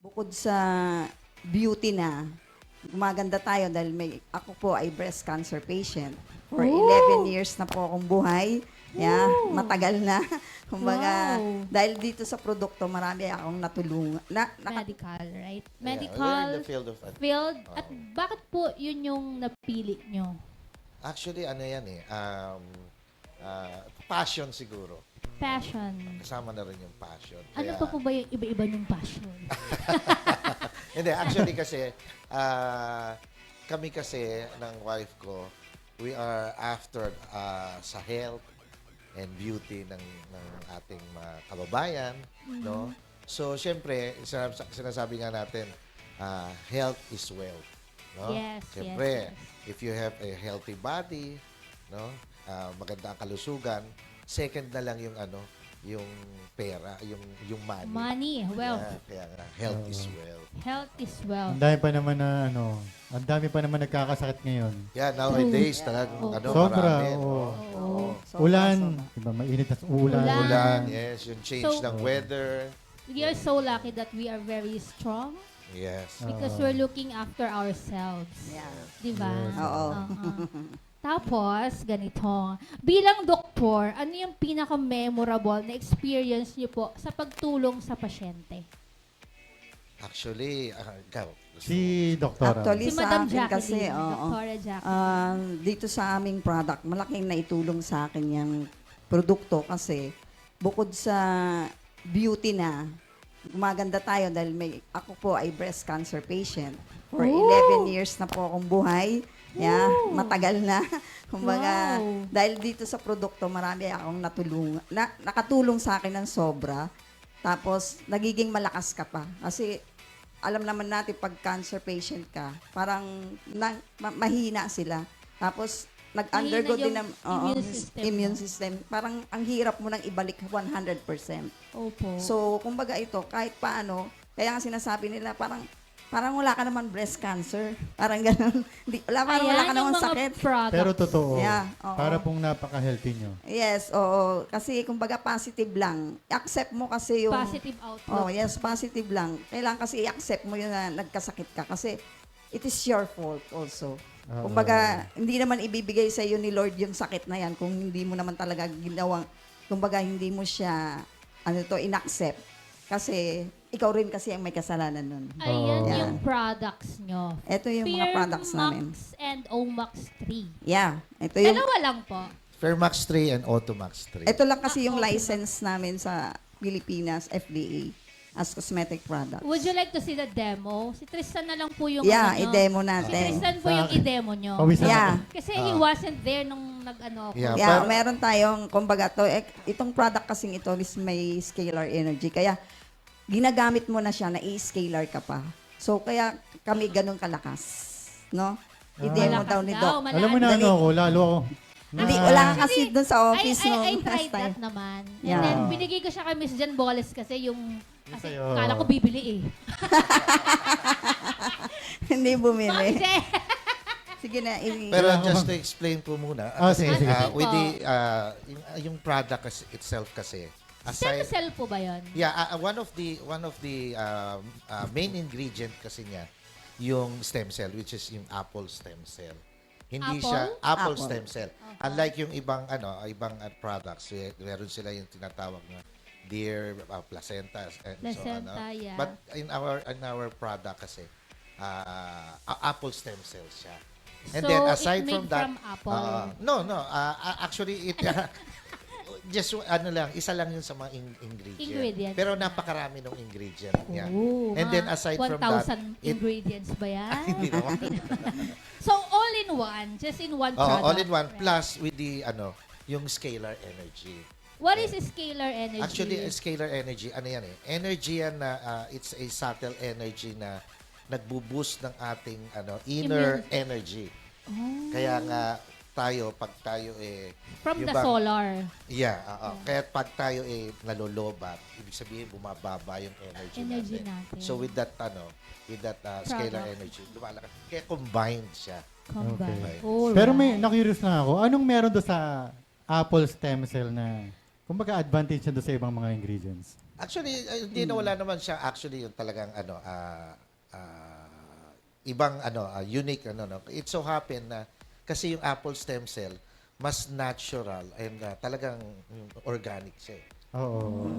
Bukod sa beauty na, gumaganda tayo dahil ako po ay breast cancer patient. For 11 years na po akong buhay. Yeah, matagal na. Kumbaga, dahil dito sa produkto, marami akong natulungan. Medical, right? Yeah, Medical we're in the field of field. At bakit po yun yung napili nyo? Actually, ano yan eh, passion siguro. Passion. Kasama na rin yung passion. Ano pa po ba yung iba-iba yung passion? Hindi, actually kasi, kami kasi ng wife ko, we are after sa health and beauty ng ating mga kababayan, no? So, syempre, sinasabi nga natin, health is wealth, no? Yes, Syempre, yes. if you have a healthy body, no? Maganda ang kalusugan, second na lang yung yung pera, yung money. Money, wealth. Kaya nga, health is wealth. Health is wealth. Ang dami pa naman na ang dami pa naman nagkakasakit ngayon. Yeah, nowadays, talagang Sobra, marami. oo. Oo. Ulan, diba, mainit na ulan. Ulan, yes, yung change So, ng weather. We are so lucky that we are very strong Yes. because we're looking after ourselves. Yeah. Di ba? Yes. Oo. Tapos, ganito. Bilang doktor, ano yung pinaka-memorable na experience niyo po sa pagtulong sa pasyente? Actually, ikaw. Si Doktora. Actually, Si sa Madam akin Jacqueline, kasi, Doktora Jacqueline. dito sa aming product, malaking naitulong sa akin yung produkto kasi bukod sa beauty na, gumaganda tayo dahil ako po ay breast cancer patient. For 11 years na po akong buhay. Yeah, matagal na. Kumbaga, dahil dito sa produkto, marami akong nakatulong sa akin ng sobra. Tapos, nagiging malakas ka pa. Kasi, alam naman natin, pag cancer patient ka, parang mahina sila. Tapos, nag-undergo Mahina din yung ng immune system. Parang ang hirap mo nang ibalik 100%. Opo. So, kumbaga ito, kahit paano, kaya nga sinasabi nila, parang wala ka naman breast cancer. Parang ganun. Parang wala ka naman yung mga sakit. products. Pero totoo. Yeah, oo. Para pong napaka-healthy nyo. Yes, oo. Kasi kumbaga positive lang. I-accept mo kasi yung... Positive outlook. Oh, yes, positive lang. Kailangan kasi i-accept mo yun na nagkasakit ka kasi it is your fault also. Oo. Kumbaga, hindi naman ibibigay sa iyo ni Lord yung sakit na yan kung hindi mo naman talaga ginawang, kumbaga hindi mo siya, in-accept. Kasi, ikaw rin kasi ang may kasalanan nun. Ayan Oo. yung products nyo. Ito yung mga products namin. Max and Omax 3. Yeah, ito yung... Dalawa lang po. Fairmax 3 and Automax 3. Ito lang kasi yung license namin sa Pilipinas, FDA, as cosmetic product. Would you like to see the demo? Si Tristan na lang po yung Yeah, ano nyo. i-demo Si natin. Tristan po yung i-demo nyo. Pawisan Yeah. ako. Kasi he wasn't there nung nag-ano ako. Yeah. Yeah, Pero- meron tayong, kumbaga, itong product kasing ito is may scalar energy. Kaya, ginagamit mo na siya na i-scalar ka pa. So, kaya kami ganun kalakas. No? I-demo Malakas daw ni Doc. malakas. Alam mo na Dali. lalo ako. Hindi, wala ka kasi dun sa I, office I, nung I last tried time. that naman. And Yeah. then, binigay ko siya kay Miss Jan Boles kasi kasi sa'yo. kala ko bibili eh. Hindi bumili. Kasi, Sige na, Pero just to explain po muna, kasi sige, sige. with yung product itself kasi, stem aside, cell po ba yun? yeah, one of the main ingredient kasi niya, yung stem cell, which is yung apple stem cell. Hindi Apple? siya apple Apple. stem cell. Unlike yung ibang products, meron sila yung tinatawag na deer placenta and Placenta, so on. yeah. But in our product kasi apple stem cells siya. And So, then aside it made from that, from apple? no, actually it just isa lang yun sa mga ingredient. Pero napakarami ng ingredient niya. Oo, And then mga aside from that, 1,000 ingredients ba yan? hindi naman. So, all in one, just in one product. All in one Right. plus with the yung scalar energy. What is scalar energy? Actually, scalar energy, yan eh. Energy yan na it's a subtle energy na nagbo-boost ng ating inner energy. Kaya nga pag tayo From yung the solar. Yeah, kaya pag tayo nalolobat, ibig sabihin bumababa yung energy Natin. So with that scalar energy, lumalakas. Kaya combined siya. Combine. Okay. Alright. Pero na-curious lang ako. Anong meron doon sa apple stem cell na Kumbaga advantage siya doon sa ibang mga ingredients. Actually, hindi na wala naman siya actually yung talagang ibang unique no. It so happen na kasi yung apple stem cell mas natural and talagang organic siya. Oo.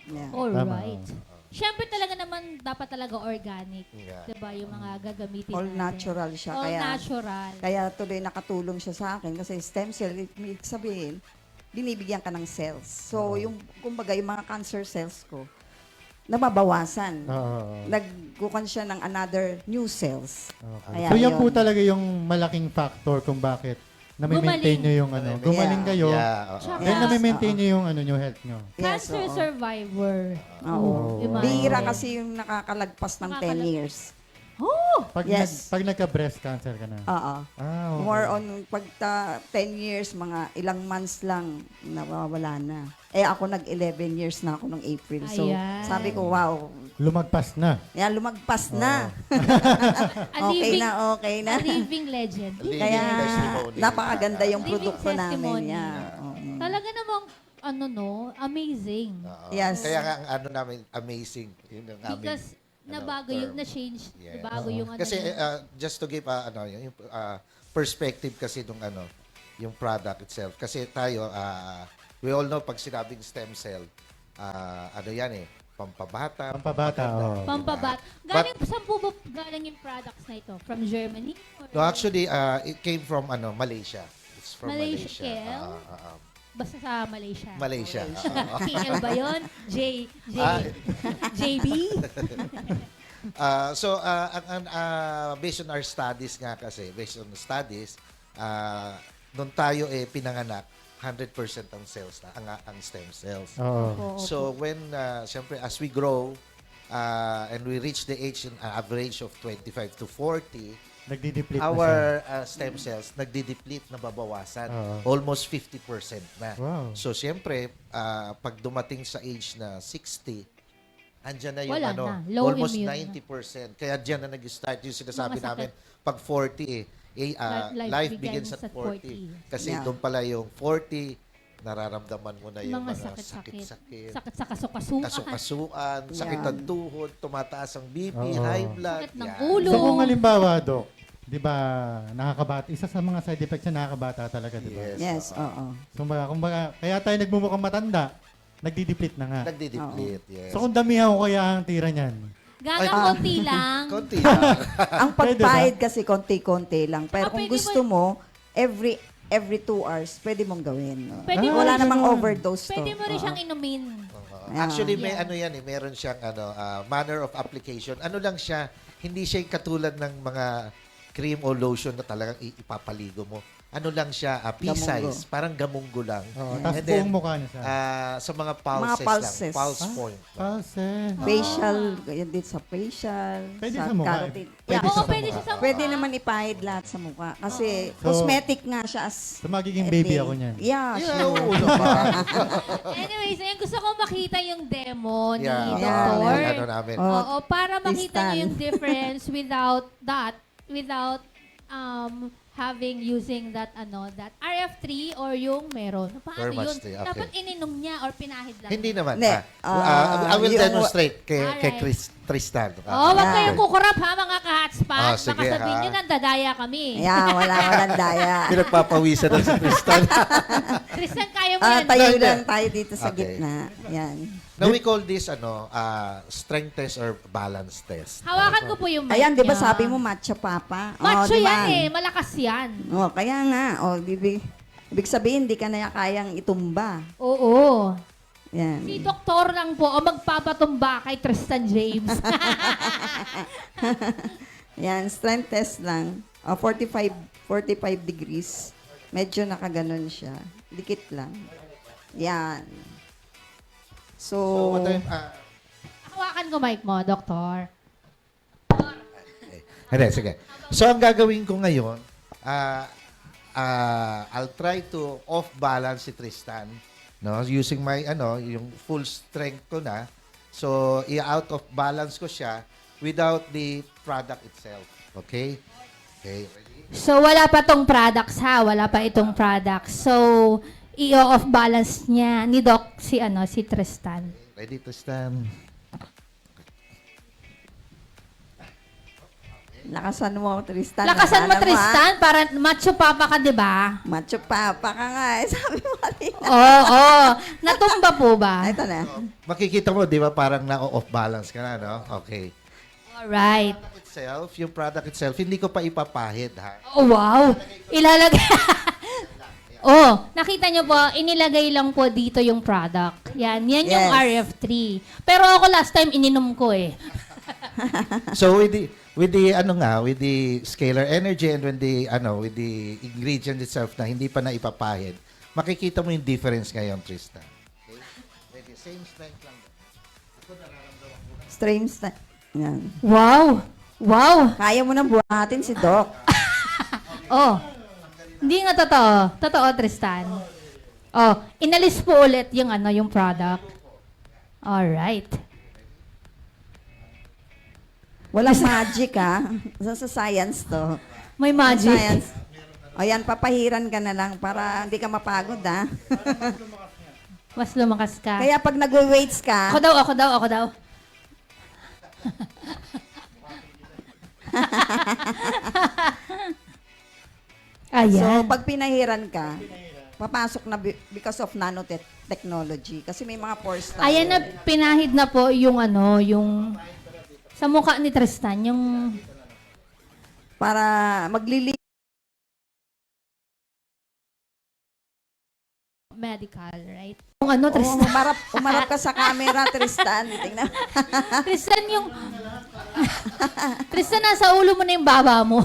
Yeah. Alright. Tama. Siyempre talaga naman, dapat talaga organic. Yeah. Diba? Yung mga gagamitin All natin. natural siya. All Kaya, natural. kaya tuloy nakatulong siya sa akin kasi stem cell, ibig sabihin, binibigyan ka ng cells. So, yung, kumbaga, yung mga cancer cells ko, nababawasan. Oo. Nagkukan siya ng another new cells. Okay. Kaya So yan yun. po talaga yung malaking factor kung bakit na-maintain Gumaling. nyo yung gumaling kayo, Yeah, oo. Tsaka- then na-maintain Oo. nyo yung yung health nyo. Yes, Cancer oo. survivor. Oo. Imagine. Bihira kasi yung nakakalagpas ng 10 years. Oh! Pag Yes. nagka-breast cancer ka na. Oo. Ah, okay. More on, pag 10 years, mga ilang months lang, nawawala na. Eh, ako nag-11 years na ako nung April. So, Ayan. sabi ko, wow, Lumagpas na. yan, lumagpas na. A Okay living, na, okay na. a living legend. Living Kaya, testimony. napakaganda yung Living produkto namin. testimony. Yeah. Oo. Talaga namang, amazing. Oo. Yes. Kaya nga ang namin amazing yun ang aming Because nabago yung term. na-change. Yeah. Nabago yung Kasi yun. just to give yung perspective kasi nung yung product itself. Kasi tayo we all know pag sinabing stem cell yan pampabata. Pampabata, oo. Pampabat. Galing, saan po ba galing yung products na ito? From Germany? Or No, actually it came from Malaysia. It's from Malaysia. Malaysia. basta sa Malaysia? Malaysia. KL ba yun? Ah. JB? Based on our studies nga kasi, nung tayo pinanganak, 100% ang cells na, ang stem cells. Oo. So when, siyempre, as we grow, and we reach the age, average of 25 to 40, Nagdi-deplete na siya. our stem cells nagdi-deplete, nababawasan. Almost 50% na. Wow. So, siyempre, pag dumating sa age na 60, andyan na yung Wala na. Low almost immune 90%. Kaya dyan na nag-start yung sinasabi Mga sakit. namin, pag 40, life begins at 40. Kasi Yeah. doon pala yung 40, nararamdaman mo na yung Mga mga sakit-sakit. sakit-sakit. Sakit sa kasukasuan. Kasukasuan, sakit Yeah. ng tuhod, tumataas ang BP, Oo. high blood. Sakit ng yan. ulo. So kung halimbawa, Dok, di ba, nakakabata, isa sa mga side effects na nakakabata talaga, di ba? Yes, oo. Kumbaga, kaya tayo nagmumukhang matanda, nagdi-deplete na nga. Nagdi-deplete, yes. So kung damihan ko kaya ang tira niyan, Gagang konti lang. Konti lang. Ang pagpahid kasi konti-konti lang. Pero Ah, kung pwede gusto mo, every 2 hours, pwede mong gawin. Pwede mo Wala rin- namang overdose to. Pwede mo rin Oo. siyang inumin. Actually, may Yeah. meron siyang manner of application. Ano lang siya, hindi siya yung katulad ng mga cream o lotion na talagang ipapaligo mo. Ano lang siya, pea-size, parang gamunggo lang. tapos And then, buong mukha niya sa sa mga pulses, Mga pulses. lang, pulse point. pulse. Facial, yun din sa facial, Pwede sa mukha. carotid. Pwede Yeah. Oo, sa pwede mukha. siya sa mukha. Pwede naman ipahid lahat sa mukha. Kasi So, cosmetic nga siya as So magiging baby thing. ako niyan. Yeah, Yeah, sure. ulo pa. Anyways, ayun, gusto ko makita yung demo ni Yeah, Dr. ano namin. Oh. Oo, para makita Tristan. niyo yung difference without using that RF3 or yung meron. Paano Very much yun? true, okay. Dapat ininom niya or pinahid lang. Hindi naman. Hindi. I will Yung- demonstrate kay Alright. Tristan. Oh, wag Yeah. kayong kukurap ha, mga ka-hotspot. Ah, sige, Baka sabihin ha. nyo, nandadaya kami. Yeah, walang daya. Pinagpapawisan na si Tristan. Tristan, kaya mo yan. Tayo Hindi. lang tayo dito sa Okay. gitna. Yan. Now we call this strength test or balance test. Hawakan ko po yung mic Ayan, di ba niya. sabi mo matcha papa? Macho di ba? yan eh, malakas yan. Oh, kaya nga. Oh, ibig sabihin, di ka na kayang itumba. Oo. Yan. Si doktor lang po ang magpapatumba kay Tristan James. Yan, strength test lang. 45 degrees. Medyo nakaganon siya. Dikit lang. Yan. So, what time? Hawakan ko mic mo, doktor. Hindi, sige. So, ang gagawin ko ngayon, I'll try to off-balance si Tristan, no? Using my, yung full strength ko na. So, i-out of balance ko siya without the product itself. Okay? Okay, ready? So, wala pa tong products ha. Wala pa itong products. So, i-off balance niya ni Doc si Tristan. Ready to stand? Lakasan mo, Tristan. Lakasan mo, Alam Tristan, para macho papa ka, di ba? Macho papa ka nga eh. Sabi mo kanina. Oo. Natumba po ba? Ito na. Makikita mo, di ba, parang na-off balance ka na, no? Okay. Alright. Yung product itself, hindi ko pa ipapahid, ha? Oh, wow. Ilalagay. Oh, nakita nyo po, inilagay lang po dito yung product. Yan yung Yes. RF3. Pero ako last time ininom ko eh. So with the scalar energy and with the ingredient itself na hindi pa na ipapahid, makikita mo yung difference ngayon, Tristan. Okay? Ready? Same strength lang. Streams na. Yan. Wow. Wow. Kaya mo na buhatin si Doc. Oh. Hindi nga totoo. Totoo, Tristan. Oh, inalis po ulit yung product. Alright. Walang magic ha. Sa science to. May magic. Science. O yan, papahiran ka na lang para hindi ka mapagod ha. Mas lumakas ka. Kaya pag nag-weights ka, Ako daw. so Ayan. pag pinahiran ka, papasok na because of nanotechnology. Kasi may mga pores tayo. Ayan na, pinahid na po yung yung sa mukha ni Tristan, yung Para maglili medical, right? Yung Tristan. Tristan. Umarap ka sa camera, Tristan. Tingnan. Tristan, yung... Tristan, nasa ulo mo na yung baba mo.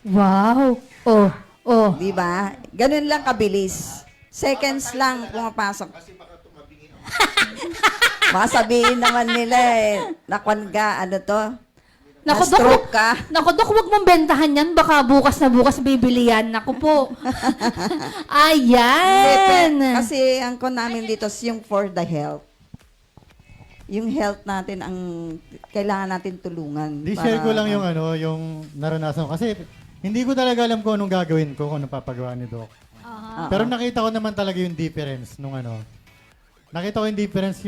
Wow. Oh. Di ba? Ganun lang kabilis. Seconds lang pumapasok. Baka sabihin naman nila nakwan ka, ano to? Naku, Na-stroke ka. Naku, Dok, huwag mong bentahan yan. Baka bukas na bukas bibili yan. Naku po. Ayan. Kasi ang kon namin dito is yung for the health. Yung health natin ang kailangan natin tulungan. Di-share ko lang yung yung naranasan ko. Kasi hindi ko talaga alam kung anong gagawin ko, kung anong papagawa ni Doc. Aha. Pero nakita ko naman talaga yung difference nung Nakita ko yung difference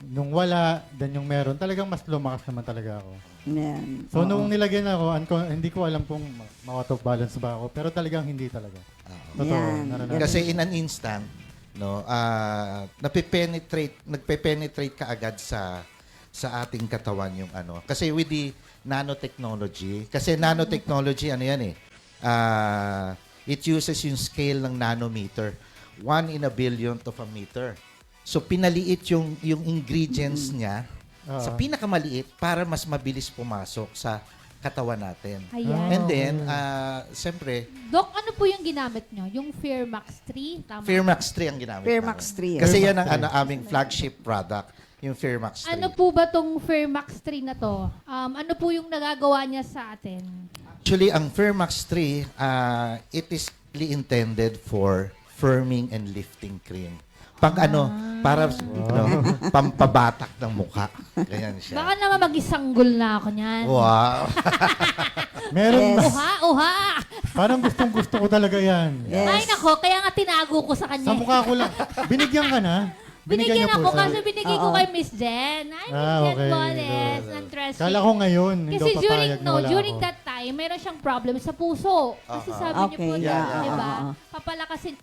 nung wala, then yung meron. Talagang mas lumakas naman talaga ako. Yan. So Oo. nung nilagyan ako, hindi ko alam kung ma-out of balance ba ako. Pero talagang hindi talaga. Totoo. Yan. naranasan. Kasi in an instant, no, nagpe-penetrate ka agad sa ating katawan yung Kasi with the nanotechnology, it uses yung scale ng nanometer. 1 in a billionth of a meter. So pinaliit yung ingredients niya sa pinakamaliit para mas mabilis pumasok sa katawan natin. Ayan. And then, siyempre, Dok, ano po yung ginamit nyo? Yung Fairmax 3? Tama? Fairmax 3 ang ginamit Fairmax namin. 3. Kasi yan ang aming flagship product, yung Fairmax 3. Ano po ba tong Fairmax 3 na to? Ano po yung nagagawa niya sa atin? Actually, ang Fairmax 3, it is intended for firming and lifting cream. Para pampabatak ng mukha. Ganyan siya. Baka naman mag-isanggol na ako niyan. Wow. Meron Yes. Uha! Parang gustong-gusto ko talaga yan. Yes. Ay nako, kaya nga tinago ko sa kanya. Sa mukha ko lang. Binigyan ka na? Binigyan niyo ako po siya? kasi binigay ko Oo. kay Miss Jen. Ay, Miss Ah, Jen okay. Boles ng Trust Kala ko ngayon, hindi Kasi ako papayag na wala during ako. that time, meron siyang problem sa puso. Kasi sabi niyo po, Okay, di yeah, ba? oo. Papalakasin